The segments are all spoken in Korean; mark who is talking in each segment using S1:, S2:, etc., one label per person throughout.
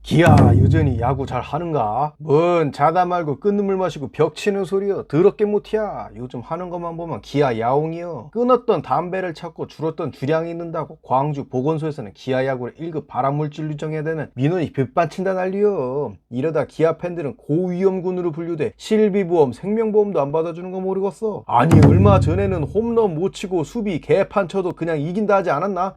S1: 기아 여전히 야구 잘 하는가? 뭔 자다 말고 끊는 물 마시고 벽 치는 소리여. 더럽게 못이야. 요즘 하는 것만 보면 기아 야옹이여. 끊었던 담배를 찾고 줄었던 주량이 있는다고 광주 보건소에서는 기아 야구를 1급 발암물질 유정해야 되는 민원이 빗받친다 난리여. 이러다 기아 팬들은 고위험군으로 분류돼 실비보험 생명보험도 안 받아주는 거 모르겠어. 아니 얼마 전에는 홈런 못 치고 수비 개판 쳐도 그냥 이긴다 하지 않았나?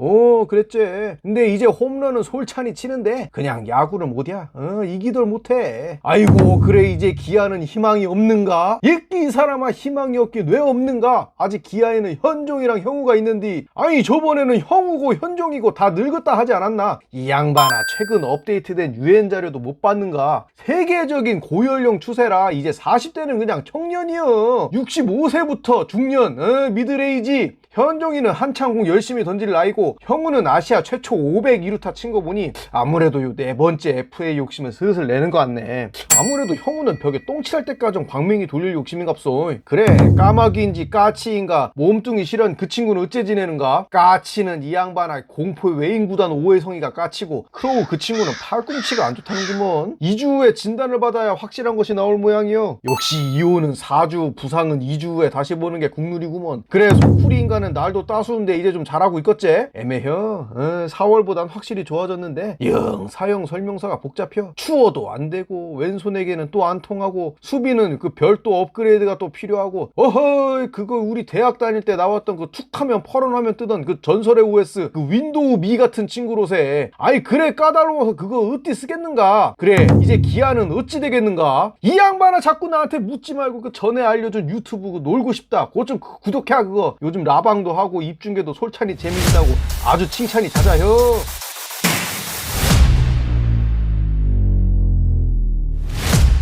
S1: 그랬지. 근데 이제 홈런은 솔찬히 치는데 그냥 야구를 못이야. 이기들 못해. 아이고 그래 이제 기아는 희망이 없는가? 이 사람아 희망이 없긴 왜 없는가? 아직 기아에는 현종이랑 형우가 있는데 아니 저번에는 형우고 현종이고 다 늙었다 하지 않았나? 이 양반아 최근 업데이트된 유엔 자료도 못 봤는가? 세계적인 고연령 추세라 이제 40대는 그냥 청년이여. 65세부터 중년 미들에이지. 현종이는 한창 공 열심히 던질 나이고 형우는 아시아 최초 500 2루타 친 거 보니 아무래도 요 네 번째 FA 욕심은 슬슬 내는 것 같네. 아무래도 형우는 벽에 똥칠할 때까지 광명이 돌릴 욕심인갑소. 그래 까마귀인지 까치인가 몸뚱이 실현 그 친구는 어째 지내는가? 까치는 이 양반아 공포 외인구단 오해성이가 까치고 크로우 그 친구는 팔꿈치가 안 좋다는구먼. 2주 후에 진단을 받아야 확실한 것이 나올 모양이요. 역시 이호는 4주 부상은 2주 후에 다시 보는 게 국룰이구먼. 그래 소쿠리 인간은 날도 따스운데 이제 좀 잘하고 있겠지? 애매혀. 4월보단 확실히 좋아졌는데 영 사형 설명서가 복잡혀. 추워도 안 되고 왼손에게는 또 안 통하고 수비는 그 별도 업그레이드가 또 필요하고 어허이 그거 우리 대학 다닐 때 나왔던 그 툭하면 펄어나면 뜨던 그 전설의 OS 그 윈도우 미 같은 친구로세. 아이 그래 까다로워서 그거 어찌 쓰겠는가? 그래 이제 기아는 어찌 되겠는가? 이 양반아 자꾸 나한테 묻지 말고 그 전에 알려준 유튜브 그 놀고 싶다 그거 좀 구독해. 그거 요즘 라방도 하고 입중계도 솔찬히 재밌다고 아주 칭찬이 잦아요.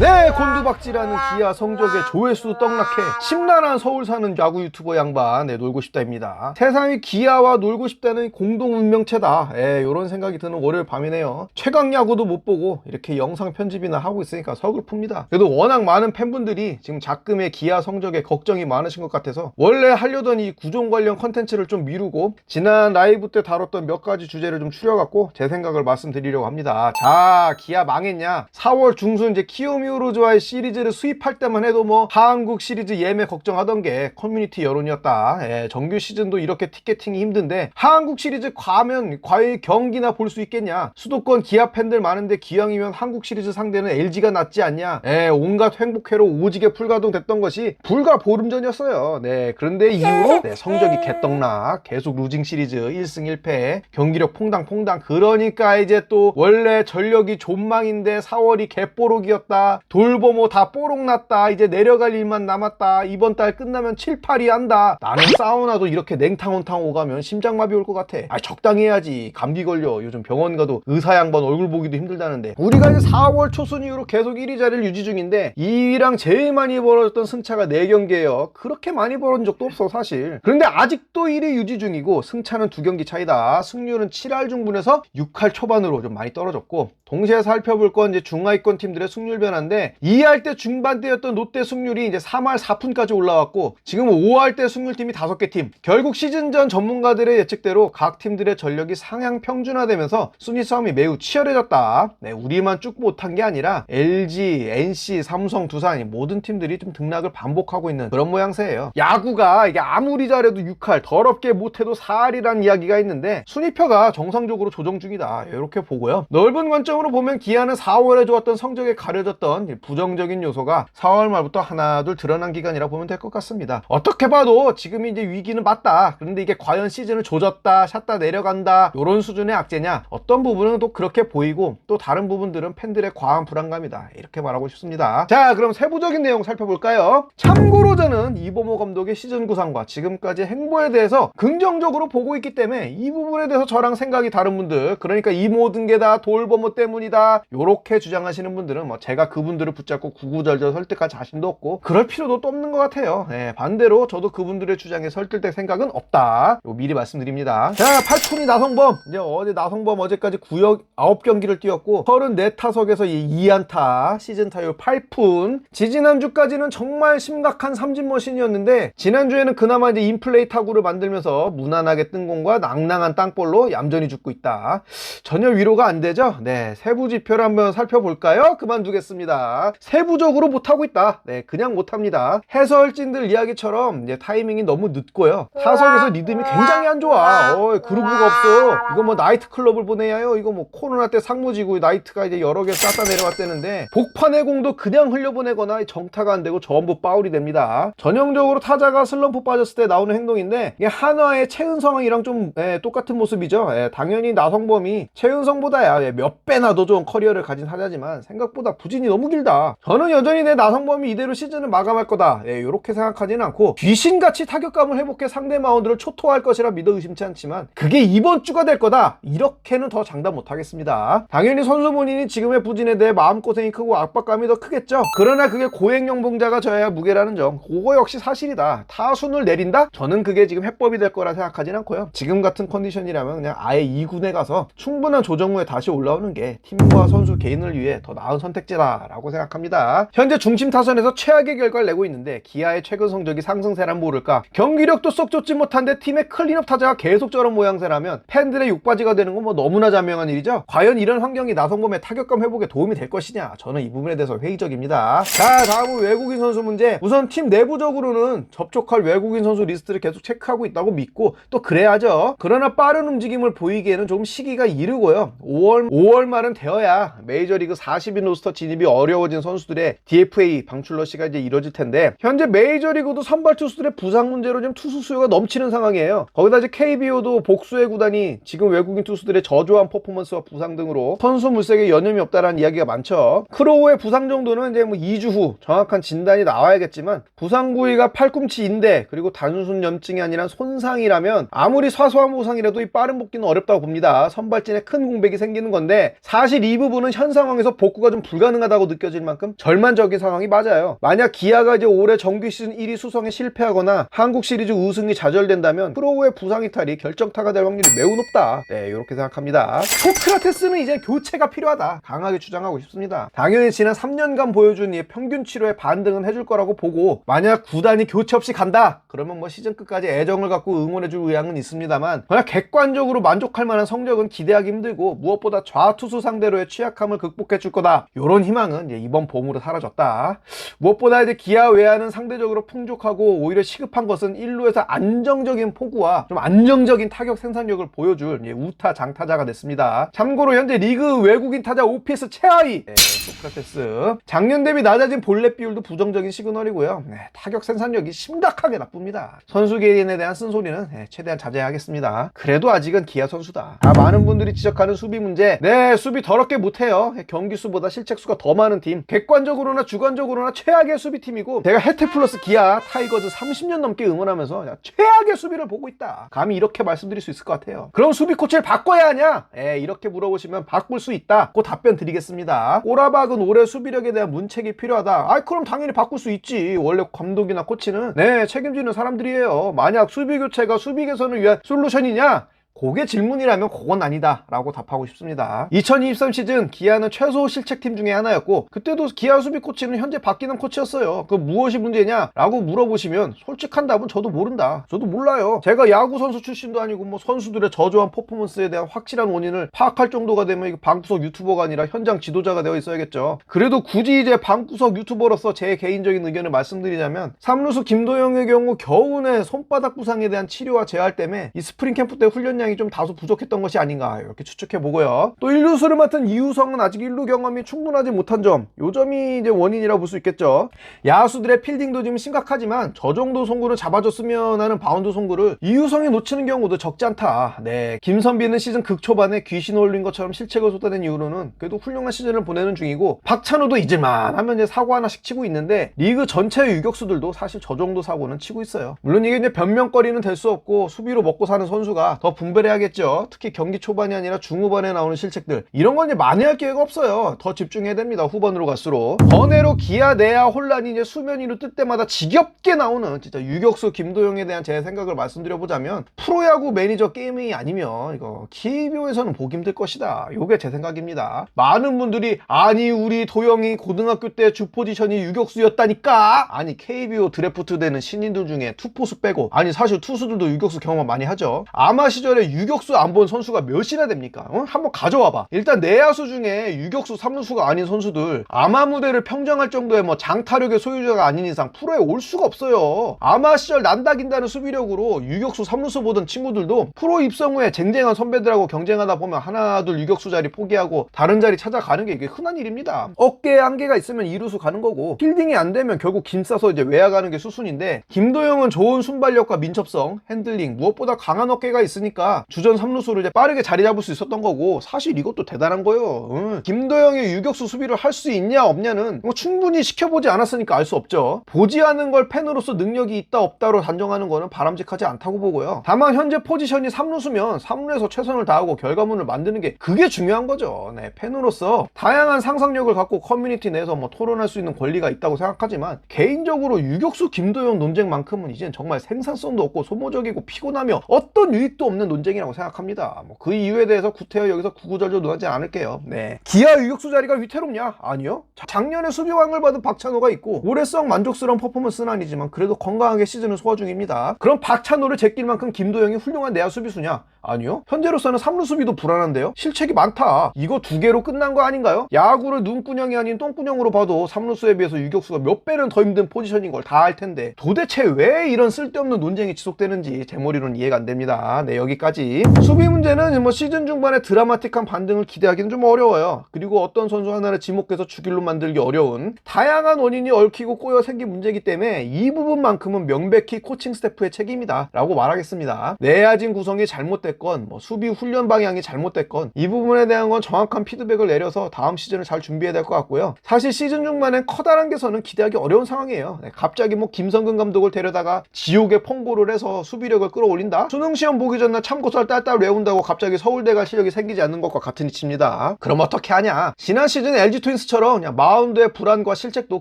S1: 네 곤두박질하는 기아 성적에 조회수도 떡락해 심란한 서울 사는 야구 유튜버 양반 놀고 싶다입니다. 세상이 기아와 놀고 싶다는 공동 운명체다. 요런 생각이 드는 월요일 밤이네요. 최강 야구도 못 보고 이렇게 영상 편집이나 하고 있으니까 서글픕니다. 그래도 워낙 많은 팬분들이 지금 작금의 기아 성적에 걱정이 많으신 것 같아서 원래 하려던 이 구종 관련 컨텐츠를 좀 미루고 지난 라이브 때 다뤘던 몇 가지 주제를 좀 추려갖고 제 생각을 말씀드리려고 합니다. 자 기아 망했냐? 4월 중순 이제 키움 히어로즈와의 시리즈를 수입할 때만 해도 뭐 한국 시리즈 예매 걱정하던 게 커뮤니티 여론이었다. 정규 시즌도 이렇게 티켓팅이 힘든데 한국 시리즈 가면 과연 경기나 볼 수 있겠냐? 수도권 기아 팬들 많은데 기왕이면 한국 시리즈 상대는 LG가 낫지 않냐? 온갖 행복회로 오지게 풀가동됐던 것이 불과 보름 전이었어요. 그런데 이후로 성적이 개떡락 계속 루징 시리즈 1승 1패 경기력 퐁당퐁당. 그러니까 이제 또 원래 전력이 존망인데 4월이 개뽀록이었다. 돌보모 다 뽀록났다. 이제 내려갈 일만 남았다. 이번 달 끝나면 7, 8위 한다. 나는 사우나도 이렇게 냉탕온탕 오가면 심장마비 올 것 같아. 적당히 해야지. 감기 걸려. 요즘 병원 가도 의사 양반 얼굴 보기도 힘들다는데. 우리가 이제 4월 초순 이후로 계속 1위 자리를 유지 중인데 2위랑 제일 많이 벌어졌던 승차가 4경기예요. 그렇게 많이 벌어진 적도 없어 사실. 그런데 아직도 1위 유지 중이고 승차는 2경기 차이다. 승률은 7할 중반에서 6할 초반으로 좀 많이 떨어졌고 동시에 살펴볼 건 이제 중하위권 팀들의 승률 변화인데 2할 때 중반대였던 롯데 승률이 이제 3할 4푼까지 올라왔고 지금 5할 때 승률팀이 5개 팀. 결국 시즌 전 전문가들의 예측대로 각 팀들의 전력이 상향 평준화되면서 순위 싸움이 매우 치열해졌다. 우리만 쭉 못한 게 아니라 LG, NC, 삼성, 두산 모든 팀들이 좀 등락을 반복하고 있는 그런 모양새예요. 야구가 이게 아무리 잘해도 6할 더럽게 못해도 4할이라는 이야기가 있는데 순위표가 정상적으로 조정 중이다. 이렇게 보고요. 넓은 관점으로 보면 기아는 4월에 좋았던 성적에 가려졌던 부정적인 요소가 4월 말부터 하나둘 드러난 기간이라 보면 될 것 같습니다. 어떻게 봐도 지금이 이제 위기는 맞다. 그런데 이게 과연 시즌을 조졌다 샷다 내려간다 이런 수준의 악재냐? 어떤 부분은 또 그렇게 보이고 또 다른 부분들은 팬들의 과한 불안감이다. 이렇게 말하고 싶습니다. 자 그럼 세부적인 내용 살펴볼까요? 참고로 저는 이범호 감독의 시즌 구상과 지금까지 행보에 대해서 긍정적으로 보고 있기 때문에 이 부분에 대해서 저랑 생각이 다른 분들 그러니까 이 모든 게 다 돌범호 때문이다 이렇게 주장하시는 분들은 뭐 제가 그 그분들을 붙잡고 구구절절 설득할 자신도 없고 그럴 필요도 또 없는 것 같아요. 네, 반대로 저도 그분들의 주장에 설득될 생각은 없다. 미리 말씀드립니다. 자, 8푼이 나성범. 이제 어제 나성범 어제까지 9경기를 뛰었고 34타석에서 2안타, 시즌 타율 8푼. 지지난주까지는 정말 심각한 삼진머신이었는데 지난주에는 그나마 이제 인플레이 타구를 만들면서 무난하게 뜬 공과 낭낭한 땅볼로 얌전히 죽고 있다. 전혀 위로가 안 되죠? 네, 세부 지표를 한번 살펴볼까요? 그만두겠습니다. 세부적으로 못하고 있다. 네, 그냥 못합니다. 해설진들 이야기처럼 이제 타이밍이 너무 늦고요. 타석에서 리듬이 굉장히 안 좋아. 그루브가 없어. 이거 뭐 나이트클럽을 보내야요. 이거 뭐 코로나 때 상무지구 나이트가 이제 여러 개 쌌다 내려왔다는데 복판의 공도 그냥 흘려보내거나 정타가 안 되고 전부 파울이 됩니다. 전형적으로 타자가 슬럼프 빠졌을 때 나오는 행동인데 이게 한화의 최은성이랑 좀 똑같은 모습이죠. 당연히 나성범이 최은성보다야 몇 배나 더 좋은 커리어를 가진 타자지만 생각보다 부진이 너무 길다. 저는 여전히 내 나성범이 이대로 시즌을 마감할 거다. 이렇게 생각하지는 않고 귀신같이 타격감을 회복해 상대 마운드를 초토화할 것이라 믿어 의심치 않지만 그게 이번 주가 될 거다. 이렇게는 더 장담 못하겠습니다. 당연히 선수 본인이 지금의 부진에 대해 마음고생이 크고 압박감이 더 크겠죠. 그러나 그게 고액연봉자가 져야 무게라는 점, 그거 역시 사실이다. 타순을 내린다? 저는 그게 지금 해법이 될 거라 생각하진 않고요. 지금 같은 컨디션이라면 그냥 아예 2군에 가서 충분한 조정 후에 다시 올라오는 게 팀과 선수 개인을 위해 더 나은 선택지다라고 생각합니다. 현재 중심 타선에서 최악의 결과를 내고 있는데 기아의 최근 성적이 상승세란 모를까? 경기력도 쏙 좋지 못한데 팀의 클린업 타자가 계속 저런 모양새라면 팬들의 욕바지가 되는 건 뭐 너무나 자명한 일이죠. 과연 이런 환경이 나성범의 타격감 회복에 도움이 될 것이냐? 저는 이 부분에 대해서 회의적입니다. 자, 다음은 외국인 선수 문제. 우선 팀 내부적으로는 접촉할 외국인 선수 리스트를 계속 체크하고 있다고 믿고 또 그래야죠. 그러나 빠른 움직임을 보이기에는 좀 시기가 이르고요. 5월 말은 되어야 메이저리그 40인 로스터 진입이 어려워진 선수들의 DFA 방출 러시가 이제 이뤄질 텐데 현재 메이저리그도 선발 투수들의 부상 문제로 좀 투수 수요가 넘치는 상황이에요. 거기다 이제 KBO도 복수의 구단이 지금 외국인 투수들의 저조한 퍼포먼스와 부상 등으로 선수 물색에 여념이 없다라는 이야기가 많죠. 크로우의 부상 정도는 이제 뭐 2주 후 정확한 진단이 나와야겠지만 부상 부위가 팔꿈치 인대 그리고 단순 염증이 아니라 손상이라면 아무리 사소한 부상이라도 이 빠른 복귀는 어렵다고 봅니다. 선발진에 큰 공백이 생기는 건데 사실 이 부분은 현 상황에서 복구가 좀 불가능하다고 느껴질 만큼 절망적인 상황이 맞아요. 만약 기아가 이제 올해 정규 시즌 1위 수성에 실패하거나 한국 시리즈 우승이 좌절된다면 크로우의 부상 이탈이 결정타가 될 확률이 매우 높다. 네, 이렇게 생각합니다. 소크라테스는 이제 교체가 필요하다. 강하게 주장하고 싶습니다. 당연히 지난 3년간 보여준 이 평균 치료에 반등은 해줄 거라고 보고 만약 구단이 교체 없이 간다? 그러면 뭐 시즌 끝까지 애정을 갖고 응원해줄 의향은 있습니다만 그냥 객관적으로 만족할 만한 성적은 기대하기 힘들고 무엇보다 좌투수 상대로의 취약함을 극복해줄 거다. 이런 희망은 이제 이번 봄으로 사라졌다. 무엇보다 이제 기아 외야는 상대적으로 풍족하고 오히려 시급한 것은 1루에서 안정적인 포구와 좀 안정적인 타격 생산력을 보여줄 우타 장타자가 됐습니다. 참고로 현재 리그 외국인 타자 OPS 최하위 소크라테스. 작년 대비 낮아진 볼넷 비율도 부정적인 시그널이고요. 타격 생산력이 심각하게 나쁩니다. 선수 개인에 대한 쓴소리는 최대한 자제하겠습니다. 그래도 아직은 기아 선수다. 많은 분들이 지적하는 수비 문제. 수비 더럽게 못해요. 경기 수보다 실책 수가 더 많은 팀. 객관적으로나 주관적으로나 최악의 수비팀이고 제가 혜태 플러스 기아 타이거즈 30년 넘게 응원하면서 최악의 수비를 보고 있다. 감히 이렇게 말씀드릴 수 있을 것 같아요. 그럼 수비 코치를 바꿔야 하냐? 이렇게 물어보시면 바꿀 수 있다. 그 답변 드리겠습니다. 꼬라박은 올해 수비력에 대한 문책이 필요하다. 그럼 당연히 바꿀 수 있지. 원래 감독이나 코치는 책임지는 사람들이에요. 만약 수비 교체가 수비 개선을 위한 솔루션이냐? 그게 질문이라면 그건 아니다 라고 답하고 싶습니다. 2023 시즌 기아는 최소 실책팀 중에 하나였고 그때도 기아 수비 코치는 현재 바뀌는 코치였어요. 그 무엇이 문제냐 라고 물어보시면 솔직한 답은 저도 모른다. 저도 몰라요. 제가 야구 선수 출신도 아니고 뭐 선수들의 저조한 퍼포먼스에 대한 확실한 원인을 파악할 정도가 되면 방구석 유튜버가 아니라 현장 지도자가 되어 있어야겠죠. 그래도 굳이 이제 방구석 유튜버로서 제 개인적인 의견을 말씀드리자면 3루수 김도영의 경우 겨우내 손바닥 부상에 대한 치료와 재활 때문에 이 스프링 캠프 때 훈련량이 좀 다소 부족했던 것이 아닌가 이렇게 추측해 보고요. 또 1루수를 맡은 이우성은 아직 1루 경험이 충분하지 못한 점, 요 점이 이제 원인이라고 볼 수 있겠죠. 야수들의 필딩도 지금 심각하지만 저 정도 송구를 잡아줬으면 하는 바운드 송구를 이우성이 놓치는 경우도 적지 않다. 김선비는 시즌 극초반에 귀신 올린 것처럼 실책을 쏟아낸 이후로는 그래도 훌륭한 시즌을 보내는 중이고 박찬호도 잊을만 하면 이제 사고 하나씩 치고 있는데 리그 전체의 유격수들도 사실 저 정도 사고는 치고 있어요. 물론 이게 이제 변명거리는 될 수 없고 수비로 먹고 사는 선수가 더 분별해야겠죠. 특히 경기 초반이 아니라 중후반에 나오는 실책들, 이런 건 이제 만회할 기회가 없어요. 더 집중해야 됩니다. 후반으로 갈수록. 번외로 기아 내야 혼란이 이제 수면 위로 뜰 때마다 지겹게 나오는 진짜 유격수 김도영에 대한 제 생각을 말씀드려보자면, 프로야구 매니저 게임이 아니면 이거 KBO에서는 보기 힘들 것이다. 요게 제 생각입니다. 많은 분들이 아니 우리 도영이 고등학교 때 주 포지션이 유격수였다니까. 아니 KBO 드래프트 되는 신인들 중에 투포수 빼고, 아니 사실 투수들도 유격수 경험 많이 하죠. 아마 시절에 유격수 안 본 선수가 몇이나 됩니까? 한번 가져와봐. 일단 내야수 중에 유격수 3루수가 아닌 선수들, 아마 무대를 평정할 정도의 뭐 장타력의 소유자가 아닌 이상 프로에 올 수가 없어요. 아마 시절 난다긴다는 수비력으로 유격수 3루수 보던 친구들도 프로 입성 후에 쟁쟁한 선배들하고 경쟁하다 보면 하나 둘 유격수 자리 포기하고 다른 자리 찾아가는 게 이게 흔한 일입니다. 어깨에 한계가 있으면 2루수 가는 거고, 필딩이 안 되면 결국 김 싸서 이제 외야 가는 게 수순인데, 김도영은 좋은 순발력과 민첩성, 핸들링, 무엇보다 강한 어깨가 있으니까 주전 3루수를 이제 빠르게 자리 잡을 수 있었던 거고, 사실 이것도 대단한 거예요. 김도영의 유격수 수비를 할 수 있냐 없냐는 뭐 충분히 시켜보지 않았으니까 알 수 없죠. 보지 않은 걸 팬으로서 능력이 있다 없다로 단정하는 거는 바람직하지 않다고 보고요. 다만 현재 포지션이 3루수면 3루에서 최선을 다하고 결과물을 만드는 게 그게 중요한 거죠. 네, 팬으로서 다양한 상상력을 갖고 커뮤니티 내에서 뭐 토론할 수 있는 권리가 있다고 생각하지만, 개인적으로 유격수 김도영 논쟁만큼은 이젠 정말 생산성도 없고 소모적이고 피곤하며 어떤 유익도 없는 논쟁이라고 생각합니다. 뭐 그 이유에 대해서 구태여 여기서 구구절절 논하지 않을게요. 네. 기아 유격수 자리가 위태롭냐? 아니요. 작년에 수비왕을 받은 박찬호가 있고 올해 썩 만족스러운 퍼포먼스는 아니지만 그래도 건강하게 시즌을 소화 중입니다. 그럼 박찬호를 제낄 만큼 김도영이 훌륭한 내야 수비수냐? 아니요. 현재로서는 3루 수비도 불안한데요. 실책이 많다. 이거 두 개로 끝난 거 아닌가요? 야구를 눈구녕이 아닌 똥구녕으로 봐도 3루수에 비해서 유격수가 몇 배는 더 힘든 포지션인 걸 다 알 텐데, 도대체 왜 이런 쓸데없는 논쟁이 지속되는지 제 머리로는 이해가 안 됩니다. 네, 여기까지. 수비 문제는 뭐 시즌 중반에 드라마틱한 반등을 기대하기는 좀 어려워요. 그리고 어떤 선수 하나를 지목해서 주길로 만들기 어려운 다양한 원인이 얽히고 꼬여 생긴 문제이기 때문에 이 부분만큼은 명백히 코칭 스태프의 책임이다 라고 말하겠습니다. 내야진 구성이 잘못됐건 뭐 수비 훈련 방향이 잘못됐건 이 부분에 대한 건 정확한 피드백을 내려서 다음 시즌을 잘 준비해야 될 것 같고요. 사실 시즌 중반엔 커다란 개선은 기대하기 어려운 상황이에요. 네, 갑자기 뭐 김성근 감독을 데려다가 지옥의 펑고를 해서 수비력을 끌어올린다? 수능시험 보기 전날 참고서를 딸딸 외운다고 갑자기 서울대 갈 실력이 생기지 않는 것과 같은 이치입니다. 그럼 어떻게 하냐? 지난 시즌 LG 트윈스처럼 그냥 마운드의 불안과 실책도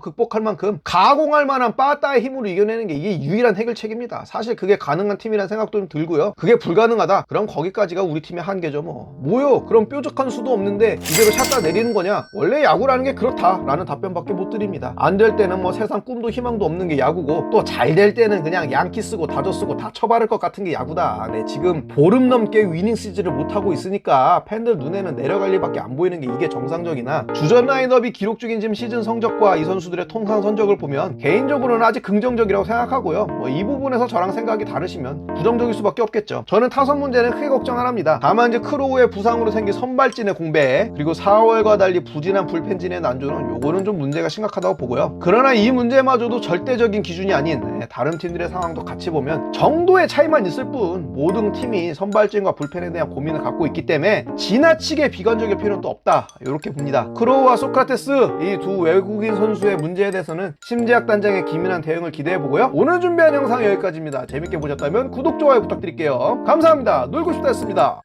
S1: 극복할 만큼 가공할 만한 빠따의 힘으로 이겨내는 게 이게 유일한 해결책입니다. 사실 그게 가능한 팀이라는 생각도 좀 들고요. 그게 불가능하다? 그럼 거기까지가 우리 팀의 한계죠 뭐. 뭐요? 그럼 뾰족한 수도 없는데 이대로 샷다 내리는 거냐? 원래 야구라는 게 그렇다 라는 답변밖에 못 드립니다. 안 될 때는 뭐 세상 꿈도 희망도 없는 게 야구고, 또 잘 될 때는 그냥 양키 쓰고 다저 쓰고 다 쳐바를 것 같은 게 야구다. 네, 지금 보름 넘게 위닝 시즌을 못하고 있으니까 팬들 눈에는 내려갈 일밖에 안 보이는 게 이게 정상적이나, 주전 라인업이 기록 중인 지금 시즌 성적과 이 선수들의 통상 성적을 보면 개인적으로는 아직 긍정적이라고 생각하고요. 뭐 이 부분에서 저랑 생각이 다르시면 부정적일 수밖에 없겠죠. 저는 타선 문제는 크게 걱정 안 합니다. 다만 이제 크로우의 부상으로 생긴 선발진의 공백, 그리고 4월과 달리 부진한 불펜진의 난조는 요거는 좀 문제가 심각하다고 보고요. 그러나 이 문제마저도 절대적인 기준이 아닌 다른 팀들의 상황도 같이 보면 정도의 차이만 있을 뿐, 모든 팀이 선발진과 불펜에 대한 고민을 갖고 있기 때문에 지나치게 비관적일 필요는 또 없다, 이렇게 봅니다. 크로우와 소크라테스, 이 두 외국인 선수의 문제에 대해서는 심재학 단장의 기민한 대응을 기대해보고요. 오늘 준비한 영상 여기까지입니다. 재밌게 보셨다면 구독, 좋아요 부탁드릴게요. 감사합니다. 놀고 싶다 였습니다.